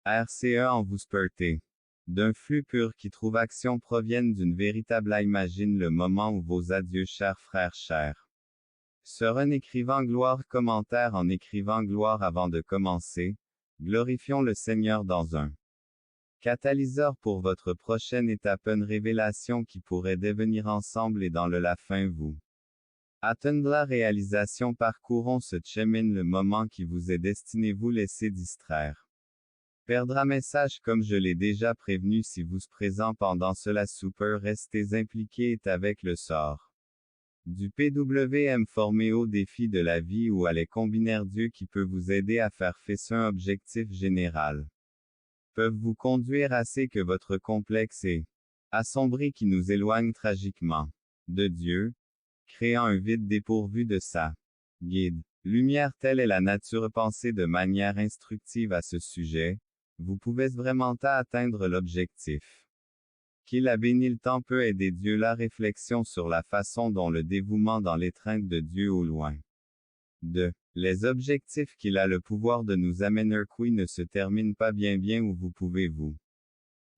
RCE en vous spurter. D'un flux pur qui trouve action proviennent d'une véritable imagine le moment où vos adieux chers frères chers. Sur un écrivant gloire commentaire en écrivant gloire avant de commencer, glorifions le Seigneur dans un catalyseur pour votre prochaine étape, une révélation qui pourrait devenir ensemble et dans la fin vous atteindre la réalisation. Parcourons ce chemin, le moment qui vous est destiné, vous laissez distraire. Perdra message comme je l'ai déjà prévenu, si vous présent pendant cela super restez impliqué est avec le sort du PWM formé au défi de la vie ou à les combinaires Dieu qui peut vous aider à faire face un objectif général. Peuvent vous conduire assez que votre complexe est assombri qui nous éloigne tragiquement de Dieu, créant un vide dépourvu de sa guide. Lumière, telle est la nature pensée de manière instructive à ce sujet. Vous pouvez vraiment atteindre l'objectif. Qu'il a béni le temps peut aider Dieu. La réflexion sur la façon dont le dévouement dans l'étreinte de Dieu au loin de les objectifs qu'il a le pouvoir de nous amener qui ne se termine pas bien où vous pouvez vous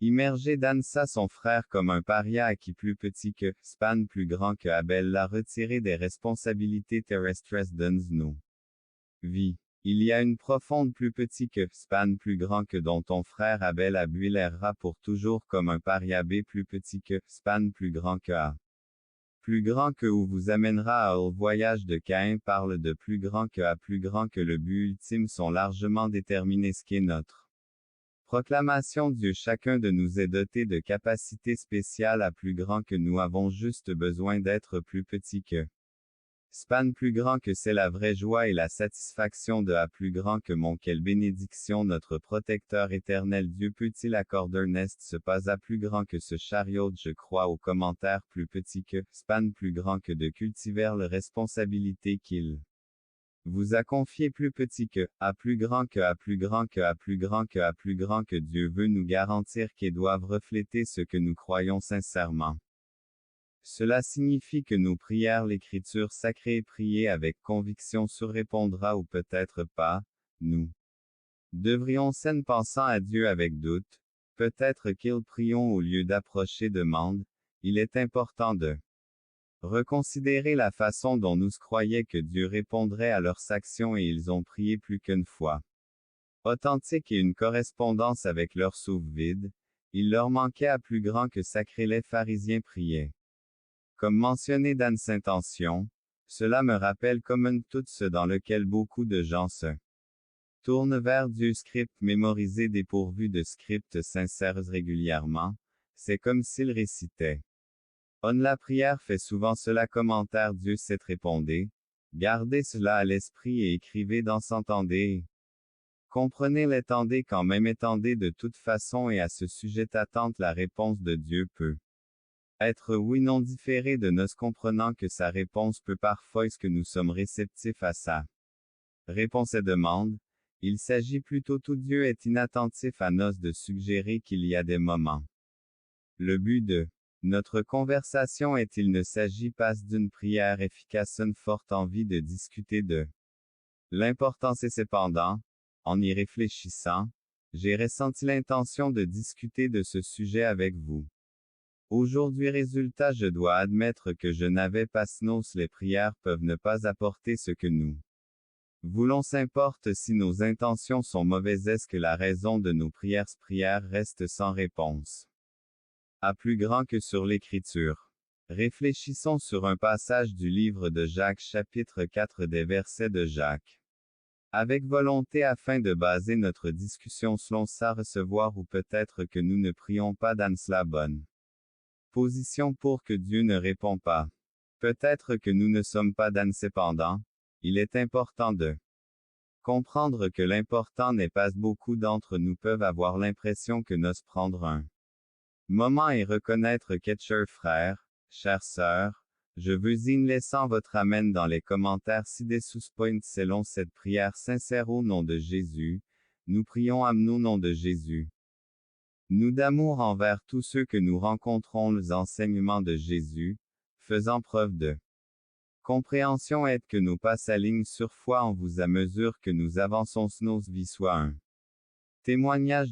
immerger d'Ansa son frère comme un paria à qui plus petit que Span plus grand que Abel l'a retiré des responsabilités terrestres dans nos vies. Il y a une profonde plus petit que Span plus grand que dont ton frère Abel a bu l'erra pour toujours comme un paria B plus petit que Span plus grand que A. Plus grand que où vous amènera à au voyage de Caïn parle de plus grand que A plus grand que le but ultime sont largement déterminés ce qu'est notre proclamation Dieu. Chacun de nous est doté de capacités spéciales à plus grand que nous avons juste besoin d'être plus petit que Span plus grand que c'est la vraie joie et la satisfaction de A plus grand que mon quelle bénédiction notre protecteur éternel Dieu peut-il accorder n'est ce pas A plus grand que ce chariot je crois au commentaire plus petit que Span plus grand que de cultiver la responsabilité qu'il vous a confié plus petit que A plus grand que A plus grand que A plus grand que A plus grand que Dieu veut nous garantir qu'ils doivent refléter ce que nous croyons sincèrement. Cela signifie que nos prières, l'écriture sacrée priée avec conviction surrépondra ou peut-être pas, nous devrions s'en pensant à Dieu avec doute, peut-être qu'ils prions au lieu d'approcher demande, il est important de reconsidérer la façon dont nous croyaient que Dieu répondrait à leurs actions et ils ont prié plus qu'une fois. Authentique et une correspondance avec leur souffle vide, il leur manquait à plus grand que sacré les pharisiens priaient. Comme mentionné dans cette intention, cela me rappelle comme tout ce dans lequel beaucoup de gens se tournent vers Dieu. Script mémorisé dépourvu de script sincères régulièrement, c'est comme s'il récitait. On la prière fait souvent cela. Commentaire Dieu s'est répondé. Gardez cela à l'esprit et écrivez dans s'entendez. Comprenez l'étendez quand même étendez de toute façon et à ce sujet attente la réponse de Dieu peut être oui non différé de nos comprenant que sa réponse peut parfois est-ce que nous sommes réceptifs à sa réponse et demande. Il s'agit plutôt tout Dieu est inattentif à nos de suggérer qu'il y a des moments. Le but de notre conversation est il ne s'agit pas d'une prière efficace, une forte envie de discuter de l'importance et cependant, en y réfléchissant, j'ai ressenti l'intention de discuter de ce sujet avec vous. Aujourd'hui résultat je dois admettre que je n'avais pas nos les prières peuvent ne pas apporter ce que nous voulons s'importe si nos intentions sont mauvaises est-ce que la raison de nos prières reste sans réponse. À plus grand que sur l'écriture. Réfléchissons sur un passage du livre de Jacques chapitre 4 des versets de Jacques. Avec volonté afin de baser notre discussion selon sa recevoir ou peut-être que nous ne prions pas dans la bonne position pour que Dieu ne répond pas. Peut-être que nous ne sommes pas dans cependant, il est important de comprendre que l'important n'est pas beaucoup d'entre nous peuvent avoir l'impression que nous prendre un moment et reconnaître que chers frères, chères sœurs, je veux in laissant votre amen dans les commentaires ci-dessous point selon cette prière sincère au nom de Jésus, nous prions à nous nom de Jésus. Nous d'amour envers tous ceux que nous rencontrons les enseignements de Jésus, faisant preuve de compréhension aide que nos pas s'alignent sur foi en vous à mesure que nous avançons nos vies soit un témoignage